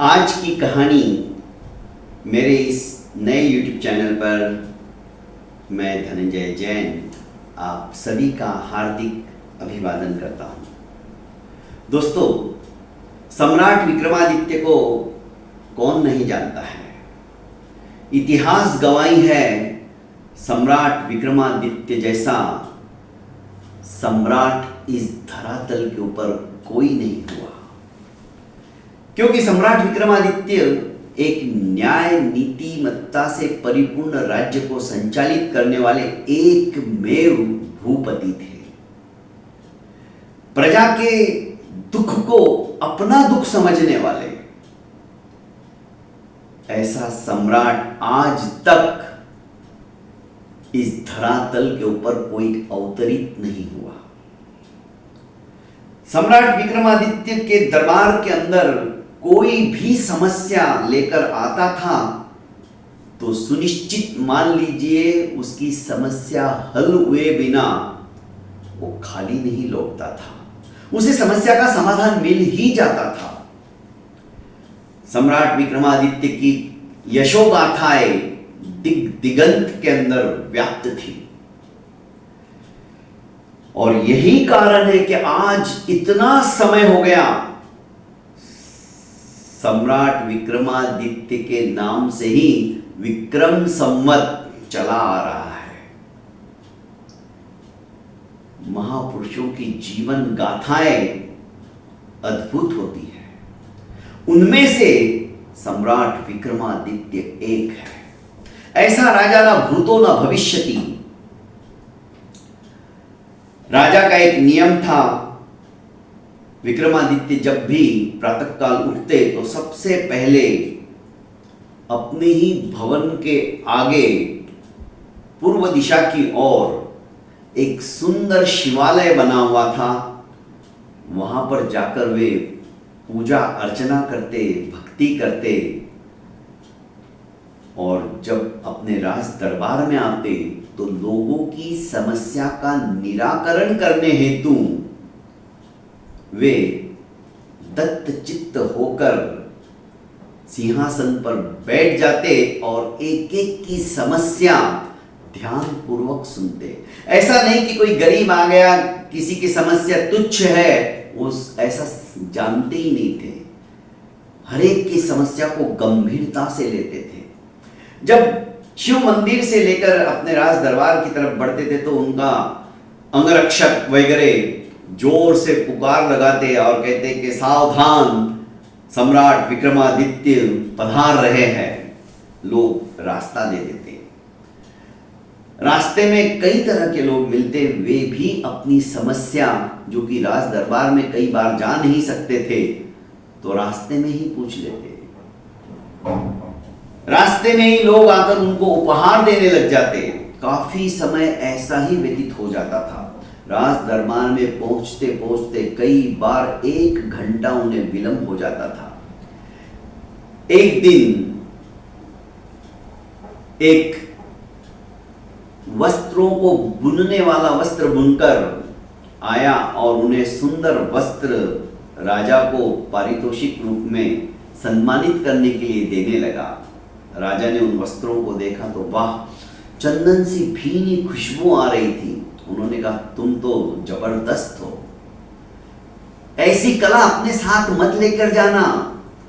आज की कहानी मेरे इस नए YouTube चैनल पर मैं धनंजय जैन आप सभी का हार्दिक अभिवादन करता हूँ। दोस्तों, सम्राट विक्रमादित्य को कौन नहीं जानता है। इतिहास गवाही है सम्राट विक्रमादित्य जैसा सम्राट इस धरातल के ऊपर कोई नहीं हुआ, क्योंकि सम्राट विक्रमादित्य एक न्याय नीतिमत्ता से परिपूर्ण राज्य को संचालित करने वाले एकमेव भूपति थे। प्रजा के दुख को अपना दुख समझने वाले ऐसा सम्राट आज तक इस धरातल के ऊपर कोई अवतरित नहीं हुआ। सम्राट विक्रमादित्य के दरबार के अंदर कोई भी समस्या लेकर आता था तो सुनिश्चित मान लीजिए उसकी समस्या हल हुए बिना वो खाली नहीं लौटता था, उसे समस्या का समाधान मिल ही जाता था। सम्राट विक्रमादित्य की यशोगाथाएं दिगंत के अंदर व्याप्त थी और यही कारण है कि आज इतना समय हो गया सम्राट विक्रमादित्य के नाम से ही विक्रम संवत चला आ रहा है। महापुरुषों की जीवन गाथाएं अद्भुत होती है, उनमें से सम्राट विक्रमादित्य एक है। ऐसा राजा ना भूतो ना भविष्यति। राजा का एक नियम था, विक्रमादित्य जब भी प्रातःकाल उठते तो सबसे पहले अपने ही भवन के आगे पूर्व दिशा की ओर एक सुंदर शिवालय बना हुआ था, वहां पर जाकर वे पूजा अर्चना करते, भक्ति करते और जब अपने राज दरबार में आते तो लोगों की समस्या का निराकरण करने हेतु वे दत्तचित्त होकर सिंहासन पर बैठ जाते और एक एक की समस्या ध्यान पूर्वक सुनते। ऐसा नहीं कि कोई गरीब आ गया, किसी की समस्या तुच्छ है, उस ऐसा जानते ही नहीं थे। हर एक की समस्या को गंभीरता से लेते थे। जब शिव मंदिर से लेकर अपने राज दरबार की तरफ बढ़ते थे तो उनका अंगरक्षक वगैरह जोर से पुकार लगाते और कहते कि सावधान, सम्राट विक्रमादित्य पधार रहे हैं। लोग रास्ता दे देते। रास्ते में कई तरह के लोग मिलते, वे भी अपनी समस्या जो कि राज दरबार में कई बार जा नहीं सकते थे तो रास्ते में ही पूछ लेते। रास्ते में ही लोग आकर उनको उपहार देने लग जाते। काफी समय ऐसा ही व्यतीत हो जाता था। राज दरबार में पहुंचते पहुंचते कई बार 1 घंटा उन्हें विलंब हो जाता था। एक दिन एक वस्त्रों को बुनने वाला वस्त्र बुनकर आया और उन्हें सुंदर वस्त्र राजा को पारितोषिक रूप में सम्मानित करने के लिए देने लगा। राजा ने उन वस्त्रों को देखा तो वाह, चंदन सी भीनी खुशबू आ रही थी। उन्होंने कहा, तुम तो जबरदस्त हो, ऐसी कला अपने साथ मत लेकर जाना,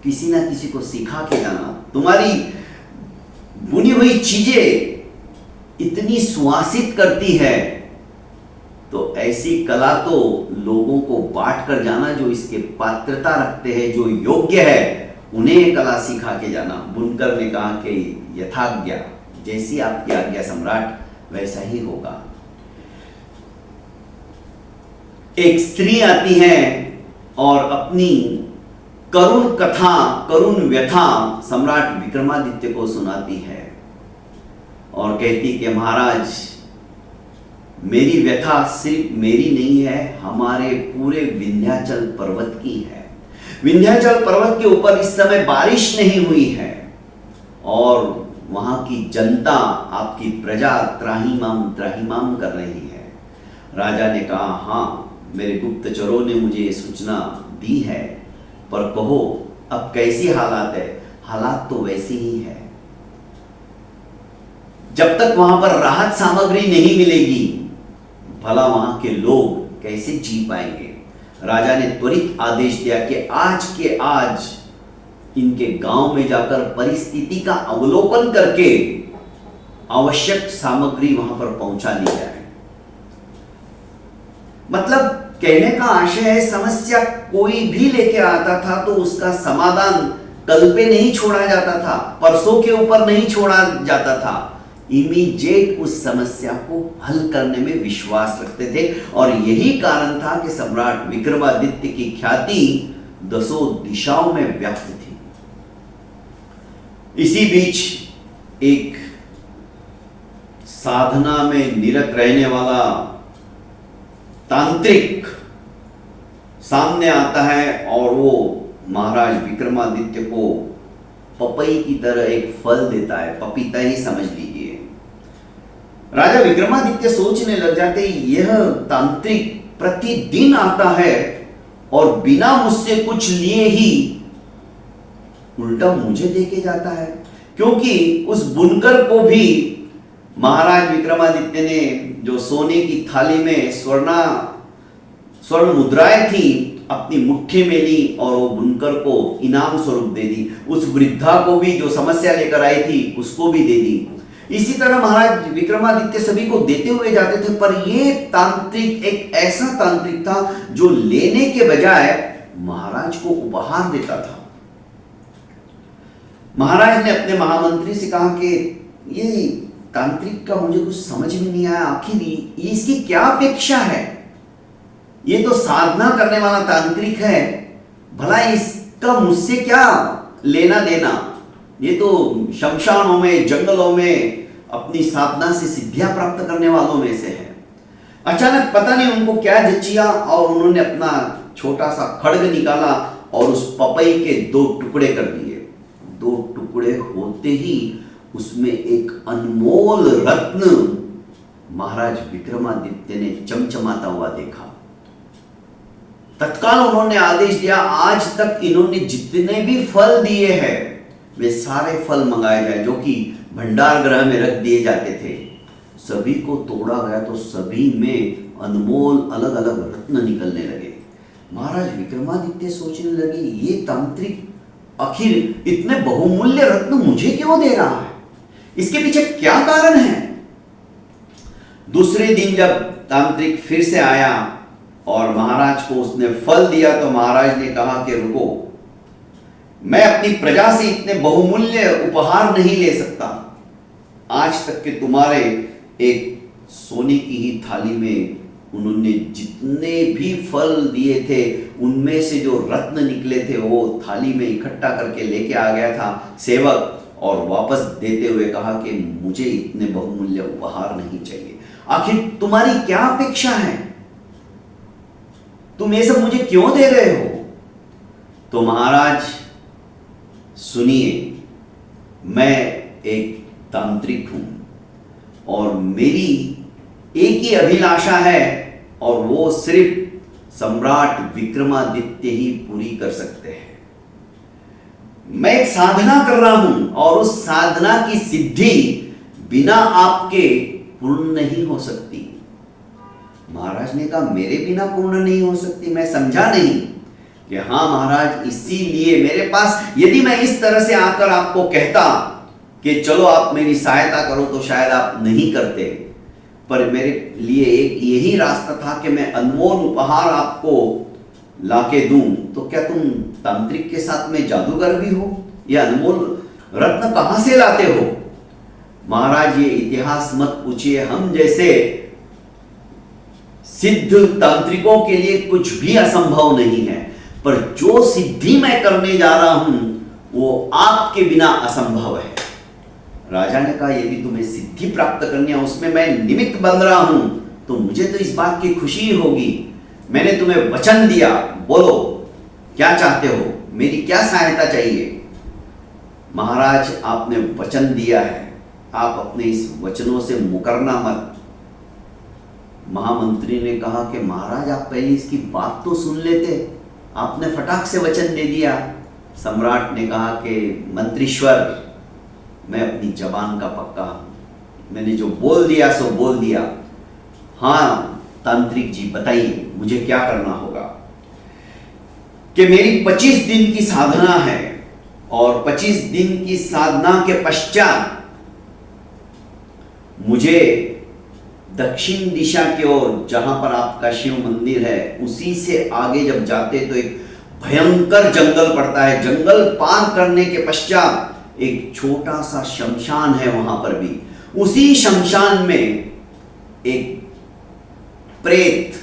किसी ना किसी को सिखा के जाना। तुम्हारी बुनी हुई चीजें इतनी सुवासित करती है तो ऐसी कला तो लोगों को बांट कर जाना, जो इसके पात्रता रखते हैं, जो योग्य है, उन्हें कला सिखा के जाना। बुनकर ने कहा कि यथाज्ञा, जैसी आपकी आज्ञा सम्राट, वैसा ही होगा। एक स्त्री आती है और अपनी करुण कथा, करुण व्यथा सम्राट विक्रमादित्य को सुनाती है और कहती कि महाराज, मेरी व्यथा सिर्फ मेरी नहीं है, हमारे पूरे विंध्याचल पर्वत की है। विंध्याचल पर्वत के ऊपर इस समय बारिश नहीं हुई है और वहां की जनता, आपकी प्रजा त्राहिमाम त्राहिमाम कर रही है। राजा ने कहा, हाँ, मेरे गुप्तचरों ने मुझे सूचना दी है, पर कहो अब कैसी हालात है? हालात तो वैसी ही है। जब तक वहां पर राहत सामग्री नहीं मिलेगी, भला वहां के लोग कैसे जी पाएंगे? राजा ने त्वरित आदेश दिया कि आज के आज इनके गांव में जाकर परिस्थिति का अवलोकन करके आवश्यक सामग्री वहां पर पहुंचा दी जाए। मतलब कहने का आशय है, समस्या कोई भी लेके आता था तो उसका समाधान कल पे नहीं छोड़ा जाता था, परसों के ऊपर नहीं छोड़ा जाता था। इमीडिएट उस समस्या को हल करने में विश्वास रखते थे। और यही कारण था कि सम्राट विक्रमादित्य की ख्याति दसों दिशाओं में व्याप्त थी। इसी बीच एक साधना में निरत रहने वाला तांत्रिक सामने आता है और वो महाराज विक्रमादित्य को पपई की तरह एक फल देता है, पपीता ही समझ लीजिए। राजा विक्रमादित्य सोचने लग जाते, यह तांत्रिक प्रतिदिन आता है और बिना मुझसे कुछ लिए ही उल्टा मुझे देके जाता है। क्योंकि उस बुनकर को भी महाराज विक्रमादित्य ने जो सोने की थाली में स्वर्ण मुद्राएं थी अपनी मुट्ठी में ली और वो बुनकर को इनाम स्वरूप दे दी। उस वृद्धा को भी जो समस्या लेकर आई थी उसको भी दे दी। इसी तरह महाराज विक्रमादित्य सभी को देते हुए जाते थे। पर ये तांत्रिक एक ऐसा तांत्रिक था जो लेने के बजाय महाराज को उपहार देता था। महाराज ने अपने महामंत्री से कहा कि ये तांत्रिक का मुझे कुछ समझ में नहीं आया, आखिर इसकी क्या अपेक्षा है? ये तो साधना करने वाला तांत्रिक है, भला इसका मुझसे क्या लेना देना? ये तो शमशानों में, जंगलों में अपनी साधना से सिद्धियां प्राप्त करने वालों में से है। अचानक पता नहीं उनको क्या जचिया और उन्होंने अपना छोटा सा खड्ग निकाला और उस पपई के 2 टुकड़े कर दिए। 2 टुकड़े होते ही उसमें एक अनमोल रत्न महाराज विक्रमादित्य ने चमचमाता हुआ देखा। तत्काल उन्होंने आदेश दिया, आज तक इन्होंने जितने भी फल दिए हैं वे सारे फल मंगाए जाए जो कि भंडार गृह में रख दिए जाते थे। सभी को तोड़ा गया तो सभी में अनमोल अलग अलग रत्न निकलने लगे। महाराज विक्रमादित्य सोचने लगे, ये तांत्रिक आखिर इतने बहुमूल्य रत्न मुझे क्यों दे रहा है? इसके पीछे क्या कारण है? दूसरे दिन जब तांत्रिक फिर से आया और महाराज को उसने फल दिया तो महाराज ने कहा कि रुको, मैं अपनी प्रजा से इतने बहुमूल्य उपहार नहीं ले सकता। आज तक के तुम्हारे एक सोने की ही थाली में उन्होंने जितने भी फल दिए थे उनमें से जो रत्न निकले थे वो थाली में इकट्ठा करके लेके आ गया था सेवक, और वापस देते हुए कहा कि मुझे इतने बहुमूल्य उपहार नहीं चाहिए। आखिर तुम्हारी क्या अपेक्षा है? तुम ये सब मुझे क्यों दे रहे हो? तो महाराज सुनिए, मैं एक तांत्रिक हूं और मेरी एक ही अभिलाषा है और वो सिर्फ सम्राट विक्रमादित्य ही पूरी कर सकते हैं। मैं एक साधना कर रहा हूं और उस साधना की सिद्धि बिना आपके पूर्ण नहीं हो सकती। महाराज ने कहा, मेरे बिना पूर्ण नहीं हो सकती? मैं समझा नहीं कि हाँ महाराज, इसीलिए मेरे पास, यदि मैं इस तरह से आकर आपको कहता कि चलो आप मेरी सहायता करो तो शायद आप नहीं करते, पर मेरे लिए एक यही रास्ता था कि मैं अनमोल उपहार आपको लाके दूं। तो क्या तुम तांत्रिक के साथ में जादूगर भी हो? यह अनमोल रत्न कहां से लाते हो? महाराज ये इतिहास मत पूछिए, हम जैसे सिद्ध तांत्रिकों के लिए कुछ भी असंभव नहीं है, पर जो सिद्धि मैं करने जा रहा हूं वो आपके बिना असंभव है। राजा ने कहा, यदि तुम्हें सिद्धि प्राप्त करनी है, उसमें मैं निमित्त बन रहा हूं, तो मुझे तो इस बात की खुशी होगी। मैंने तुम्हें वचन दिया, बोलो क्या चाहते हो, मेरी क्या सहायता चाहिए? महाराज आपने वचन दिया है, आप अपने इस वचनों से मुकरना मत। महामंत्री ने कहा कि महाराज आप पहले इसकी बात तो सुन लेते, आपने फटाक से वचन दे दिया। सम्राट ने कहा कि मंत्रीश्वर, मैं अपनी जबान का पक्का हूं, मैंने जो बोल दिया सो बोल दिया। हाँ तांत्रिक जी बताइए मुझे क्या करना होगा। कि मेरी 25 दिन की साधना है और 25 दिन की साधना के पश्चात मुझे दक्षिण दिशा की ओर, जहां पर आपका शिव मंदिर है, उसी से आगे जब जाते तो एक भयंकर जंगल पड़ता है। जंगल पार करने के पश्चात एक छोटा सा शमशान है, वहां पर भी उसी शमशान में एक प्रेत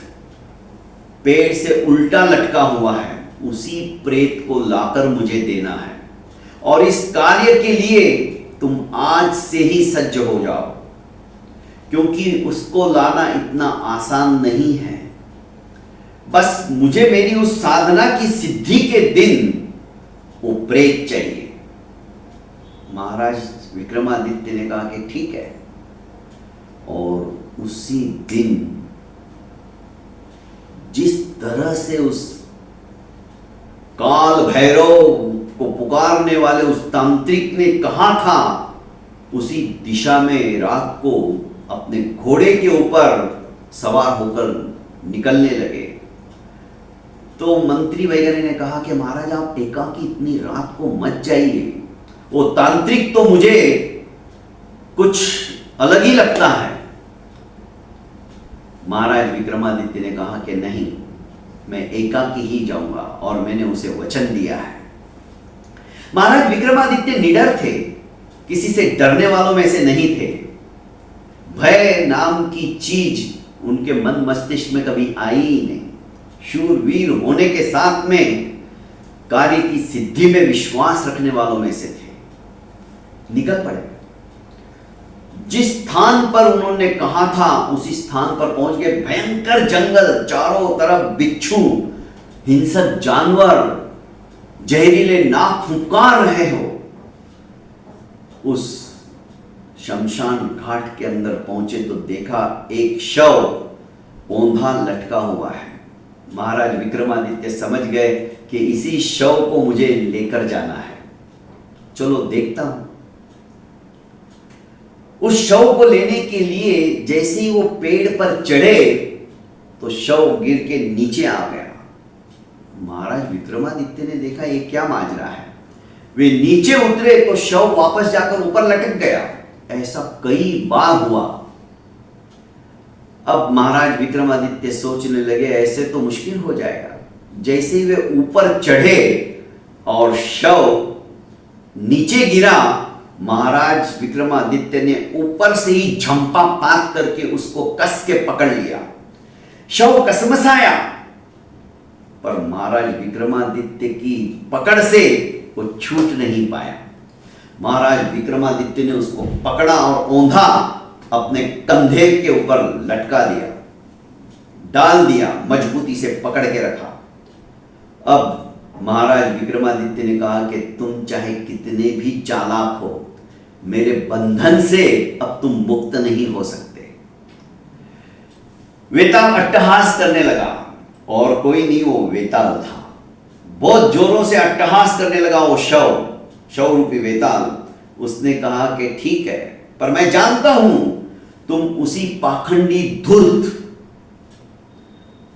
पेड़ से उल्टा लटका हुआ है। उसी प्रेत को लाकर मुझे देना है और इस कार्य के लिए तुम आज से ही सज्ज हो जाओ, क्योंकि उसको लाना इतना आसान नहीं है। बस मुझे मेरी उस साधना की सिद्धि के दिन वो प्रेत चाहिए। महाराज विक्रमादित्य ने कहा कि ठीक है। और उसी दिन जिस तरह से उस काल भैरव को पुकारने वाले उस तांत्रिक ने कहा था, उसी दिशा में रात को अपने घोड़े के ऊपर सवार होकर निकलने लगे। तो मंत्री वगैरह ने कहा कि महाराज आप एकाकी इतनी रात को मत जाइए, वो तांत्रिक तो मुझे कुछ अलग ही लगता है। महाराज विक्रमादित्य ने कहा कि नहीं, मैं एकाकी ही जाऊंगा और मैंने उसे वचन दिया है। महाराज विक्रमादित्य निडर थे, किसी से डरने वालों में से नहीं थे। भय नाम की चीज उनके मन मस्तिष्क में कभी आई ही नहीं। शूरवीर होने के साथ में कार्य की सिद्धि में विश्वास रखने वालों में से थे। निकल पड़े। जिस स्थान पर उन्होंने कहा था उसी स्थान पर पहुंच गए। भयंकर जंगल, चारों तरफ बिच्छू, हिंसक जानवर, जहरीले नाग फुंकार रहे हो। उस शमशान घाट के अंदर पहुंचे तो देखा एक शव औंधा लटका हुआ है। महाराज विक्रमादित्य समझ गए कि इसी शव को मुझे लेकर जाना है। चलो देखता हूं। उस शव को लेने के लिए जैसे ही वो पेड़ पर चढ़े तो शव गिर के नीचे आ गया। महाराज विक्रमादित्य ने देखा ये क्या माजरा है। वे नीचे उतरे तो शव वापस जाकर ऊपर लटक गया। ऐसा कई बार हुआ। अब महाराज विक्रमादित्य सोचने लगे ऐसे तो मुश्किल हो जाएगा। जैसे ही वे ऊपर चढ़े और शव नीचे गिरा, महाराज विक्रमादित्य ने ऊपर से ही झंपा पात करके उसको कस के पकड़ लिया। शव कसमसाया, पर महाराज विक्रमादित्य की पकड़ से वो छूट नहीं पाया। महाराज विक्रमादित्य ने उसको पकड़ा और औंधा अपने कंधे के ऊपर लटका दिया, डाल दिया, मजबूती से पकड़ के रखा। अब महाराज विक्रमादित्य ने कहा कि तुम चाहे कितने भी चालाक हो, मेरे बंधन से अब तुम मुक्त नहीं हो सकते। वेताल अट्टहास करने लगा और कोई नहीं, वो वेताल था। बहुत जोरों से अट्टहास करने लगा वो शव रूपी वेताल। उसने कहा कि ठीक है, पर मैं जानता हूं तुम उसी पाखंडी धूर्त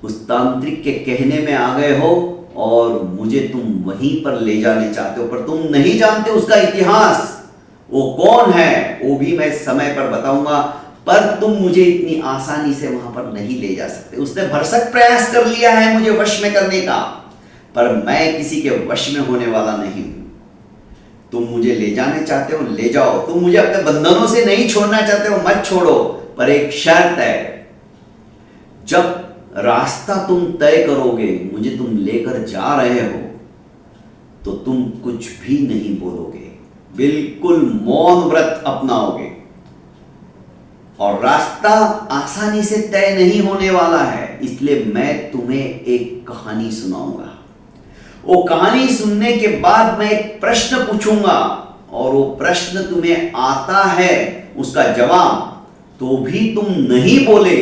उस तांत्रिक के कहने में आ गए हो और मुझे तुम वहीं पर ले जाने चाहते हो, पर तुम नहीं जानते उसका इतिहास, वो कौन है वो भी मैं समय पर बताऊंगा, पर तुम मुझे इतनी आसानी से वहां पर नहीं ले जा सकते। उसने भरसक प्रयास कर लिया है मुझे वश में करने का, पर मैं किसी के वश में होने वाला नहीं हूं। तुम मुझे ले जाने चाहते हो, ले जाओ। तुम मुझे अपने बंधनों से नहीं छोड़ना चाहते हो, मत छोड़ो, पर एक शर्त है। जब रास्ता तुम तय करोगे, मुझे तुम लेकर जा रहे हो, तो तुम कुछ भी नहीं बोलोगे, बिल्कुल मौन व्रत अपनाओगे। और रास्ता आसानी से तय नहीं होने वाला है, इसलिए मैं तुम्हें एक कहानी सुनाऊंगा। वो कहानी सुनने के बाद मैं एक प्रश्न पूछूंगा और वो प्रश्न तुम्हें आता है, उसका जवाब तो भी तुम नहीं बोले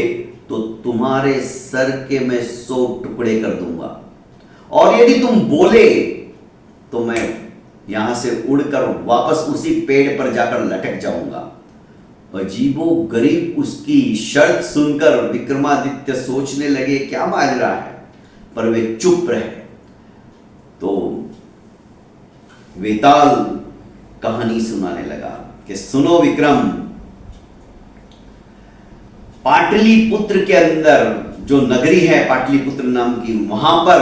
तो तुम्हारे सर के मैं 100 टुकड़े कर दूंगा। और यदि तुम बोले तो मैं यहां से उड़कर वापस उसी पेड़ पर जाकर लटक जाऊंगा। अजीबो गरीब उसकी शर्त सुनकर विक्रमादित्य सोचने लगे क्या माजरा है, पर वे चुप रहे। तो वेताल कहानी सुनाने लगा कि सुनो विक्रम, पाटलिपुत्र के अंदर जो नगरी है पाटलिपुत्र नाम की, वहां पर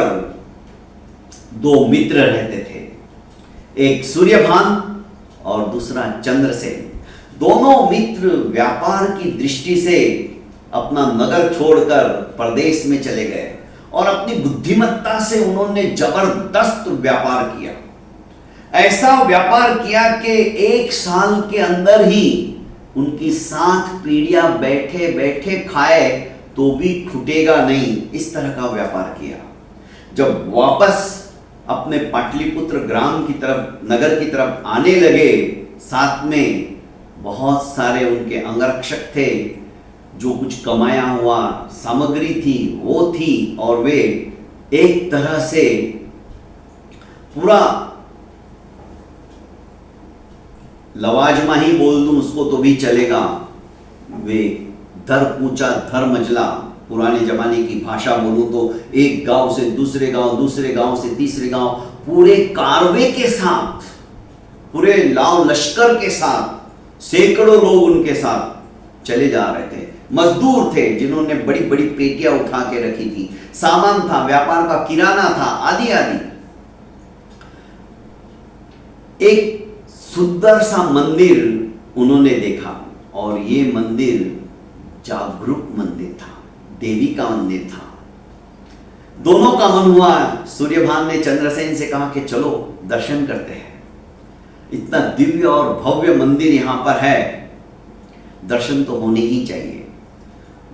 दो मित्र रहते थे, एक सूर्यभान और दूसरा चंद्रसेन। दोनों मित्र व्यापार की दृष्टि से अपना नगर छोड़कर प्रदेश में चले गए और अपनी बुद्धिमत्ता से उन्होंने जबरदस्त व्यापार किया। ऐसा व्यापार किया कि 1 साल के अंदर ही उनकी 7 पीढ़ियां बैठे बैठे खाए तो भी खुटेगा नहीं, इस तरह का व्यापार किया। जब वापस अपने पाटलिपुत्र ग्राम की तरफ, नगर की तरफ आने लगे, साथ में बहुत सारे उनके अंगरक्षक थे, जो कुछ कमाया हुआ सामग्री थी वो थी, और वे एक तरह से पूरा लवाजमा ही बोल दूं उसको तो भी चलेगा, वे धर पूछा धर मजला, पुराने जमाने की भाषा बोलूं तो एक गांव से दूसरे गांव, दूसरे गांव से तीसरे गांव, पूरे कारवे के साथ, पूरे लाव लश्कर के साथ, सैकड़ों लोग उनके साथ चले जा रहे थे। मजदूर थे जिन्होंने बड़ी बड़ी पेटियां उठा के रखी थी, सामान था, व्यापार का किराना था, आदि आदि। एक सुंदर सा मंदिर उन्होंने देखा, और ये मंदिर जागरूक मंदिर था, देवी का मंदिर था। दोनों का मन हुआ, सूर्यभान ने चंद्रसेन से कहा कि चलो दर्शन करते हैं, इतना दिव्य और भव्य मंदिर यहां पर है, दर्शन तो होने ही चाहिए।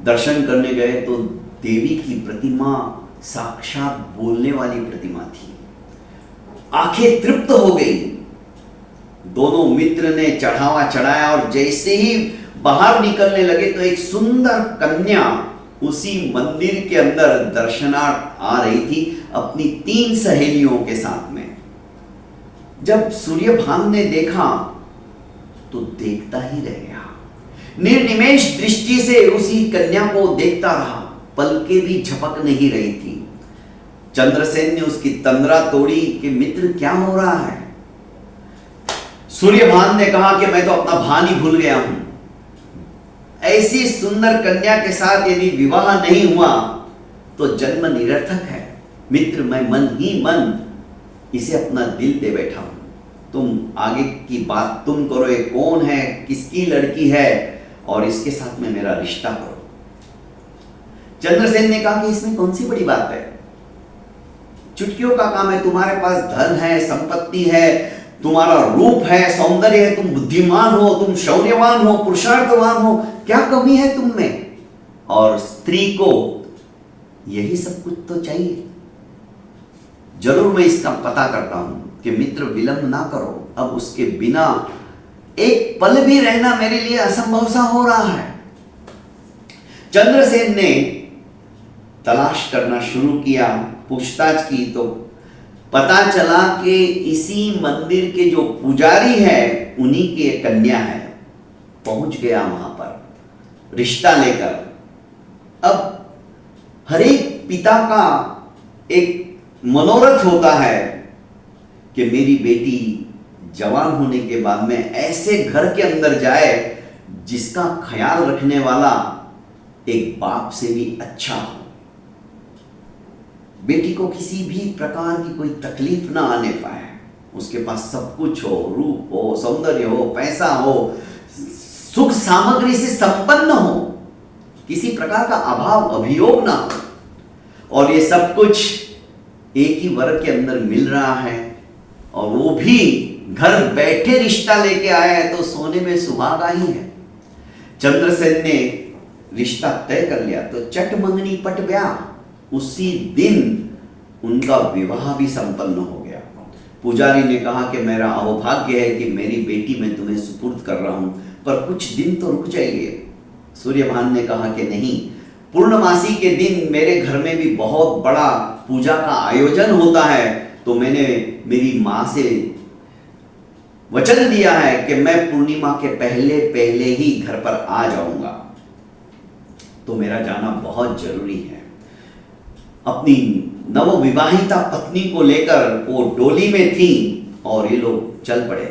दर्शन करने गए तो देवी की प्रतिमा साक्षात बोलने वाली प्रतिमा थी। आंखें तृप्त हो गई। दोनों मित्र ने चढ़ावा चढ़ाया और जैसे ही बाहर निकलने लगे तो एक सुंदर कन्या उसी मंदिर के अंदर दर्शनार्थ आ रही थी अपनी 3 सहेलियों के साथ में। जब सूर्यभान ने देखा तो देखता ही रह गया, निर्निमेष दृष्टि से उसी कन्या को देखता रहा, पलकें भी झपक नहीं रही थी। चंद्रसेन ने उसकी तंद्रा तोड़ी कि मित्र क्या हो रहा है। सूर्यभान ने कहा कि मैं तो अपना भान ही भूल गया हूं, ऐसी सुंदर कन्या के साथ यदि विवाह नहीं हुआ तो जन्म निरर्थक है। मित्र, मैं मन ही मन इसे अपना दिल दे बैठा हूं, तुम आगे की बात तुम करो, ये कौन है, किसकी लड़की है, और इसके साथ में मेरा रिश्ता करो। चंद्रसेन ने कहा कि इसमें कौन सी बड़ी बात है, चुटकियों का काम है, तुम्हारे पास धन है, संपत्ति है, तुम्हारा रूप है, सौंदर्य है, तुम बुद्धिमान हो, तुम शौर्यवान हो, पुरुषार्थवान हो, क्या कमी है तुम में? और स्त्री को यही सब कुछ तो चाहिए। जरूर मैं इसका पता करता हूं कि मित्र विलंब ना करो, अब उसके बिना एक पल भी रहना मेरे लिए असंभव सा हो रहा है। चंद्रसेन ने तलाश करना शुरू किया, पूछताछ की तो पता चला कि इसी मंदिर के जो पुजारी है उन्हीं की एक कन्या है। पहुंच गया वहां पर रिश्ता लेकर। अब हर एक पिता का एक मनोरथ होता है कि मेरी बेटी जवान होने के बाद में ऐसे घर के अंदर जाए जिसका ख्याल रखने वाला एक बाप से भी अच्छा हो, बेटी को किसी भी प्रकार की कोई तकलीफ ना आने पाए, उसके पास सब कुछ हो, रूप हो, सौंदर्य हो, पैसा हो, सुख सामग्री से संपन्न हो, किसी प्रकार का अभाव अभियोग ना हो, और ये सब कुछ एक ही वर्ग के अंदर मिल रहा है, और वो भी घर बैठे रिश्ता लेके आया है तो सोने में सुहागा ही है। चंद्रसेन ने रिश्ता तय कर लिया तो चट मंगनी पट ब्याह, उसी दिन उनका विवाह भी संपन्न हो गया। पुजारी ने कहा कि मेरा अहोभाग्य है कि मेरी बेटी मैं तुम्हें सुपुर्द कर रहा हूं, पर कुछ दिन तो रुक जाइए। सूर्यभान ने कहा कि नहीं, पूर्णमासी के दिन मेरे घर में भी बहुत बड़ा पूजा का आयोजन होता है, तो मैंने मेरी माँ से वचन दिया है कि मैं पूर्णिमा के पहले पहले ही घर पर आ जाऊंगा, तो मेरा जाना बहुत जरूरी है। अपनी नवविवाहिता पत्नी को लेकर वो डोली में थी और ये लोग चल पड़े।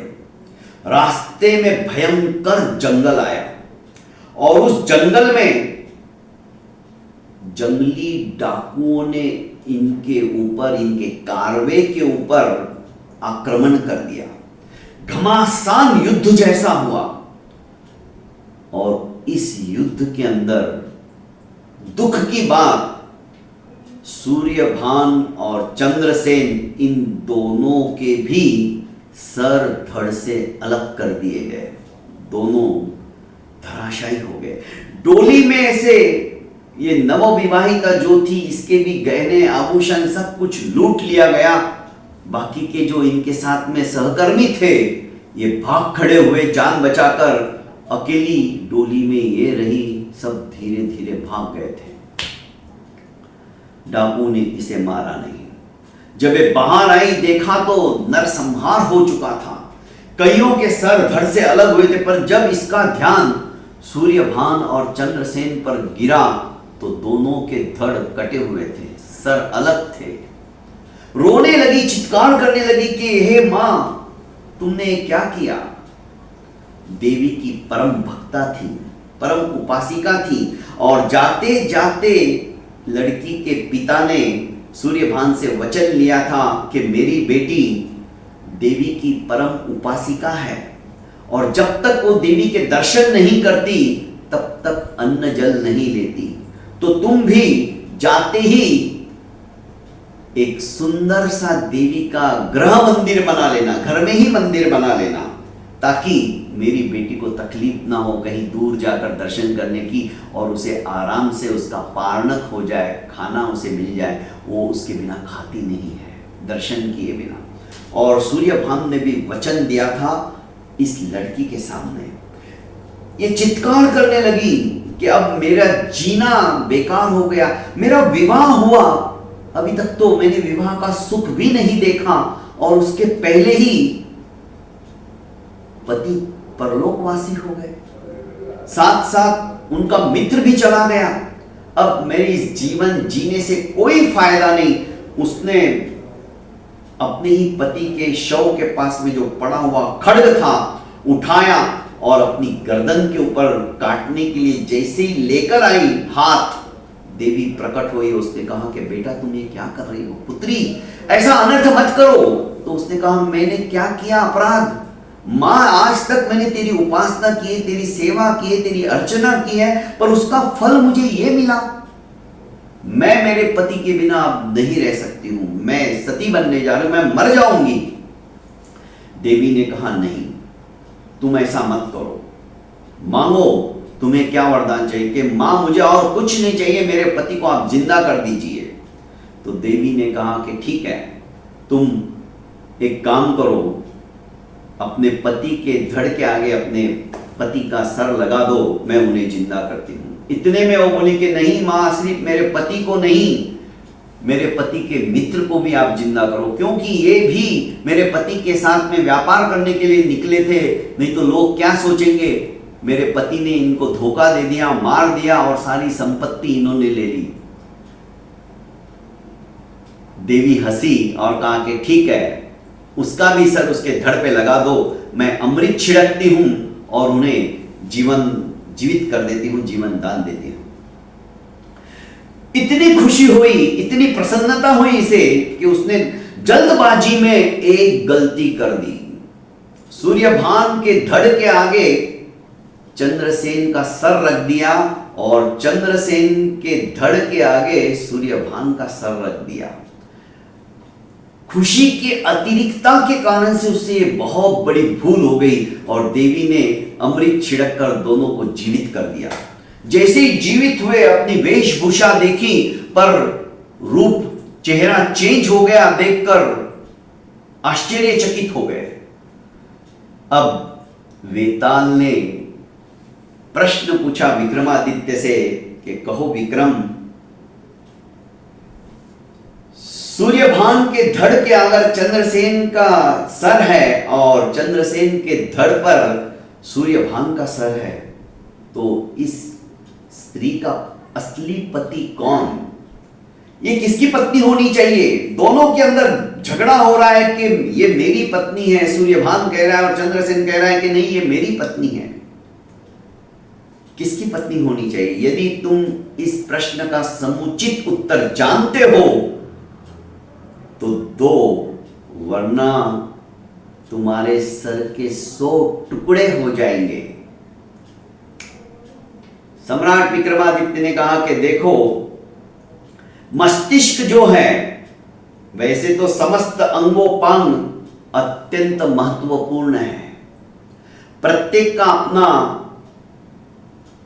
रास्ते में भयंकर जंगल आया और उस जंगल में जंगली डाकुओं ने इनके ऊपर, इनके कारवे के ऊपर आक्रमण कर दिया। घमासान युद्ध जैसा हुआ और इस युद्ध के अंदर दुख की बात, सूर्यभान और चंद्रसेन इन दोनों के भी सर धड़ से अलग कर दिए गए। दोनों धराशायी हो गए। डोली में से ये नवविवाहिता जो थी, इसके भी गहने आभूषण सब कुछ लूट लिया गया। बाकी के जो इनके साथ में सहकर्मी थे, ये भाग खड़े हुए जान बचाकर। अकेली डोली में ये रही, सब धीरे धीरे भाग गए थे। डाकू ने इसे मारा नहीं। जब ये बाहर आई, देखा तो नरसंहार हो चुका था। कईयों के सर धड़ से अलग हुए थे, पर जब इसका ध्यान सूर्यभान और चंद्रसेन पर गिरा तो दोनों के धड़ कटे हुए थे, सर अलग थे। रोने लगी, चित्कार करने लगी कि हे मां, तुमने क्या किया। देवी की परम भक्ता थी, परम उपासिका थी और जाते जाते लड़की के पिता ने सूर्यभान से वचन लिया था कि मेरी बेटी देवी की परम उपासिका है और जब तक वो देवी के दर्शन नहीं करती तब तक अन्न जल नहीं लेती। तो तुम भी जाते ही एक सुंदर सा देवी का गृह मंदिर बना लेना, घर में ही मंदिर बना लेना, ताकि मेरी बेटी को तकलीफ ना हो कहीं दूर जाकर दर्शन करने की, और उसे आराम से उसका पारणक हो जाए, खाना उसे मिल जाए। वो उसके बिना खाती नहीं है, दर्शन किए बिना। और सूर्यभान ने भी वचन दिया था इस लड़की के सामने। ये चित्कार करने लगी कि अब मेरा जीना बेकार हो गया, मेरा विवाह हुआ, अभी तक तो मैंने विवाह का सुख भी नहीं देखा और उसके पहले ही पति परलोकवासी हो गए, साथ साथ उनका मित्र भी चला गया। अब मेरे इस जीवन जीने से कोई फायदा नहीं। उसने अपने ही पति के शव के पास में जो पड़ा हुआ खड्ग था उठाया और अपनी गर्दन के ऊपर काटने के लिए जैसे ही लेकर आई हाथ, देवी प्रकट हुई। उसने कहा कि बेटा तुम ये क्या कर रही हो, पुत्री ऐसा अनर्थ मत करो। तो उसने कहा मैंने क्या किया अपराध मां, आज तक मैंने तेरी उपासना की है, तेरी सेवा की है, तेरी अर्चना की है, पर उसका फल मुझे ये मिला। मैं मेरे पति के बिना अब नहीं रह सकती हूं, मैं सती बनने जा रही हूं, मैं मर जाऊंगी। देवी ने कहा नहीं, तुम ऐसा मत करो, मांगो तुम्हें क्या वरदान चाहिए। कि मां मुझे और कुछ नहीं चाहिए, मेरे पति को आप जिंदा कर दीजिए। तो देवी ने कहा कि ठीक है, तुम एक काम करो, अपने पति के धड़ के आगे अपने पति का सर लगा दो, मैं उन्हें जिंदा करती हूं। इतने में वो बोली कि नहीं मां, सिर्फ मेरे पति को नहीं, मेरे पति के मित्र को भी आप जिंदा करो, क्योंकि ये भी मेरे पति के साथ में व्यापार करने के लिए निकले थे, नहीं तो लोग क्या सोचेंगे, मेरे पति ने इनको धोखा दे दिया, मार दिया और सारी संपत्ति इन्होंने ले ली। देवी हंसी और कहा कि ठीक है, उसका भी सर उसके धड़ पे लगा दो, मैं अमृत छिड़कती हूं और उन्हें जीवित कर देती हूं, जीवन दान देती हूं। इतनी खुशी हुई, इतनी प्रसन्नता हुई इसे कि उसने जल्दबाजी में एक गलती कर दी। सूर्यभान के धड़ के आगे चंद्रसेन का सर रख दिया और चंद्रसेन के धड़ के आगे सूर्यभान का सर रख दिया। खुशी के अतिरिक्तता के कारण से उससे ये बहुत बड़ी भूल हो गई और देवी ने अमृत छिड़क कर दोनों को जीवित कर दिया। जैसे ही जीवित हुए, अपनी वेशभूषा देखी, पर रूप चेहरा चेंज हो गया, देखकर आश्चर्यचकित हो गए। अब वेताल ने प्रश्न पूछा विक्रमादित्य से कि कहो विक्रम, सूर्यभान के धड़ के अगर चंद्रसेन का सर है और चंद्रसेन के धड़ पर सूर्यभान का सर है, तो इस स्त्री का असली पति कौन? ये किसकी पत्नी होनी चाहिए? दोनों के अंदर झगड़ा हो रहा है कि ये मेरी पत्नी है, सूर्यभान कह रहा है और चंद्रसेन कह रहा है कि नहीं ये मेरी पत्नी है। किसकी पत्नी होनी चाहिए? यदि तुम इस प्रश्न का समुचित उत्तर जानते हो तो दो, वरना तुम्हारे सर के 100 टुकड़े हो जाएंगे। सम्राट विक्रमादित्य ने कहा कि देखो, मस्तिष्क जो है वैसे तो समस्त अंगोपांग अत्यंत महत्वपूर्ण है। प्रत्येक का अपना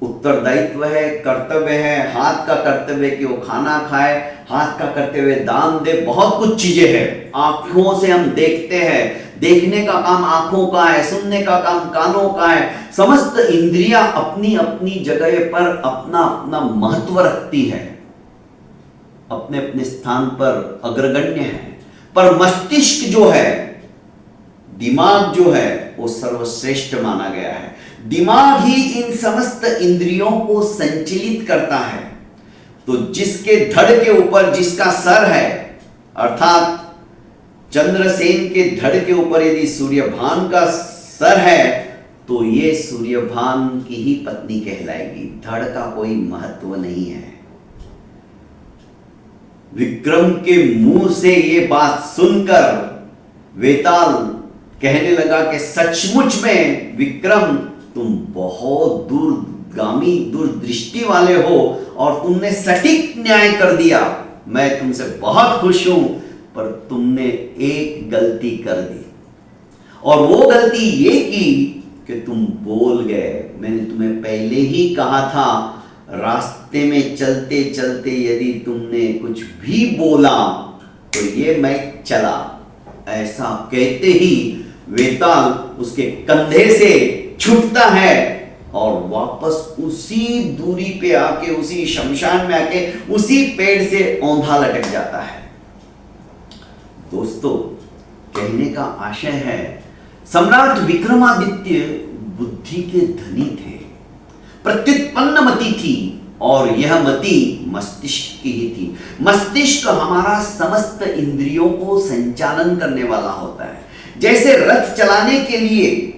उत्तरदायित्व है, कर्तव्य है। हाथ का कर्तव्य कि वो खाना खाए, हाथ का कर्तव्य दान दे, बहुत कुछ चीजें हैं। आंखों से हम देखते हैं, देखने का काम आंखों का है, सुनने का काम कानों का है। समस्त इंद्रियां अपनी अपनी जगह पर अपना अपना महत्व रखती है, अपने अपने स्थान पर अग्रगण्य है। पर मस्तिष्क जो है, दिमाग जो है, वो सर्वश्रेष्ठ माना गया है। दिमाग ही इन समस्त इंद्रियों को संचालित करता है। तो जिसके धड़ के ऊपर जिसका सर है, अर्थात चंद्रसेन के धड़ के ऊपर यदि सूर्यभान का सर है, तो ये सूर्यभान की ही पत्नी कहलाएगी। धड़ का कोई महत्व नहीं है। विक्रम के मुंह से ये बात सुनकर वेताल कहने लगा कि सचमुच में विक्रम, तुम बहुत दूरगामी दूरदृष्टि वाले हो और तुमने सटीक न्याय कर दिया। मैं तुमसे बहुत खुश हूं, पर तुमने एक गलती कर दी, और वो गलती ये की कि तुम बोल गए। मैंने तुम्हें पहले ही कहा था, रास्ते में चलते चलते यदि तुमने कुछ भी बोला तो ये मैं चला। ऐसा कहते ही वेताल उसके कंधे से छूटता है और वापस उसी दूरी पे आके, उसी शमशान में आके, उसी पेड़ से औंधा लटक जाता है। दोस्तों, कहने का आशय है, सम्राट विक्रमादित्य बुद्धि के धनी थे, प्रत्युत्पन्न मति थी, और यह मति मस्तिष्क की ही थी। मस्तिष्क हमारा समस्त इंद्रियों को संचालन करने वाला होता है। जैसे रथ चलाने के लिए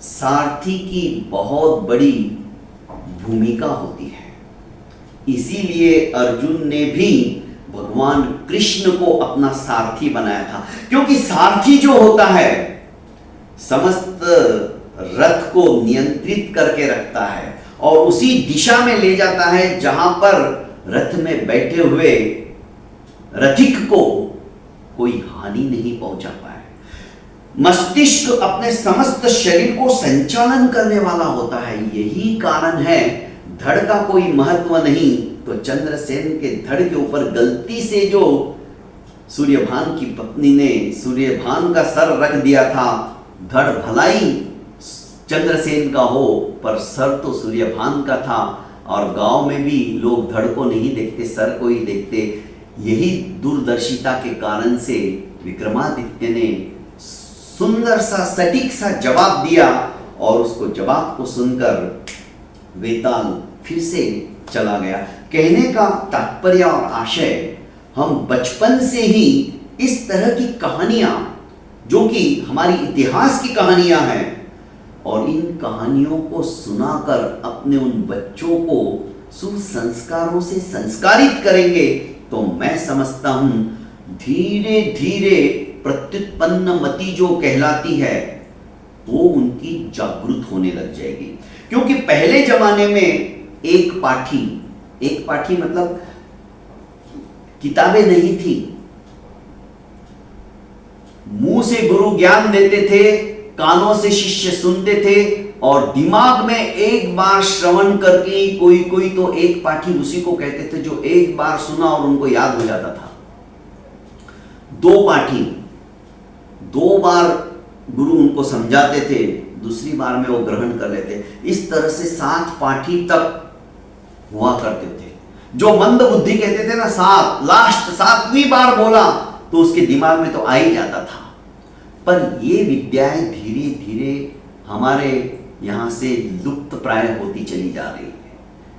सारथी की बहुत बड़ी भूमिका होती है, इसीलिए अर्जुन ने भी भगवान कृष्ण को अपना सारथी बनाया था, क्योंकि सारथी जो होता है समस्त रथ को नियंत्रित करके रखता है और उसी दिशा में ले जाता है जहां पर रथ में बैठे हुए रथिक को कोई हानि नहीं पहुंचा पाए। मस्तिष्क अपने समस्त शरीर को संचालन करने वाला होता है। यही कारण है धड़ का कोई महत्व नहीं, तो चंद्रसेन के धड़ के ऊपर गलती से जो सूर्यभान की पत्नी ने सूर्यभान का सर रख दिया था, धड़ भलाई चंद्रसेन का हो पर सर तो सूर्यभान का था। और गांव में भी लोग धड़ को नहीं देखते, सर को ही देखते। यही दूरदर्शिता के कारण से विक्रमादित्य ने सुंदर सा सटीक सा जवाब दिया, और उसको जवाब को सुनकर वेताल फिर से चला गया। कहने का तात्पर्य और आशय, हम बचपन से ही इस तरह की कहानियां, जो कि हमारी इतिहास की कहानियां हैं, और इन कहानियों को सुनाकर अपने उन बच्चों को सुसंस्कारों से संस्कारित करेंगे, तो मैं समझता हूं धीरे धीरे प्रत्युत्पन्न मति जो कहलाती है वो उनकी जागृत होने लग जाएगी। क्योंकि पहले जमाने में एक पाठी मतलब किताबें नहीं थी, मुंह से गुरु ज्ञान देते थे, कानों से शिष्य सुनते थे, और दिमाग में एक बार श्रवण करके कोई तो एक पाठी उसी को कहते थे जो एक बार सुना और उनको याद हो जाता था। दो पाठी, 2 बार गुरु उनको समझाते थे, दूसरी बार में वो ग्रहण कर लेते। इस तरह से 7 पाठी तक हुआ करते थे। जो मंद बुद्धि कहते थे ना, 7 लास्ट 7वीं बार बोला तो उसके दिमाग में तो आ ही जाता था। पर ये विद्याएं धीरे धीरे हमारे यहाँ से लुप्त प्राय होती चली जा रही है।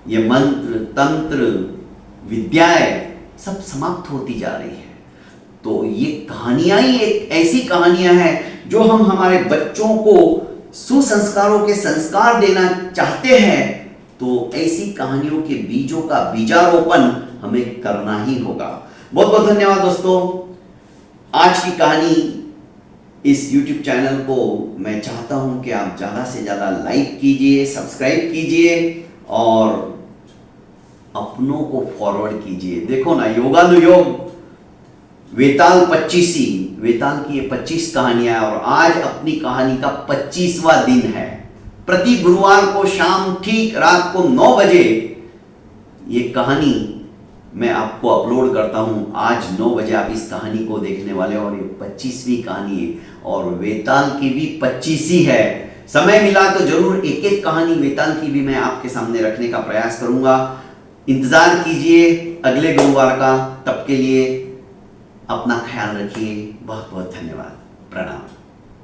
ये मंत्र तंत्र विद्याएं सब समाप्त होती जा रही है। तो ये कहानियां ही एक ऐसी कहानियां हैं जो हम हमारे बच्चों को सुसंस्कारों के संस्कार देना चाहते हैं, तो ऐसी कहानियों के बीजों का बीजारोपण हमें करना ही होगा। बहुत बहुत धन्यवाद दोस्तों। आज की कहानी इस YouTube चैनल को मैं चाहता हूं कि आप ज़्यादा से ज़्यादा लाइक कीजिए, सब्सक्राइब कीजिए और अपनों को फॉरवर्ड कीजिए। देखो ना, योगानुयोग वेताल 25 वेताल की ये 25 कहानियां हैं और आज अपनी कहानी का 25वां दिन है। प्रति गुरुवार को शाम ठीक रात को 9 बजे ये कहानी मैं आपको अपलोड करता हूं। आज 9 बजे आप इस कहानी को देखने वाले और ये 25वीं कहानी है और वेताल की भी 25 ही है। समय मिला तो जरूर एक एक कहानी वेताल की भी मैं आपके सामने रखने का प्रयास करूंगा। इंतजार कीजिए अगले गुरुवार का। तब के लिए अपना ख्याल रखिए। बहुत बहुत धन्यवाद। प्रणाम।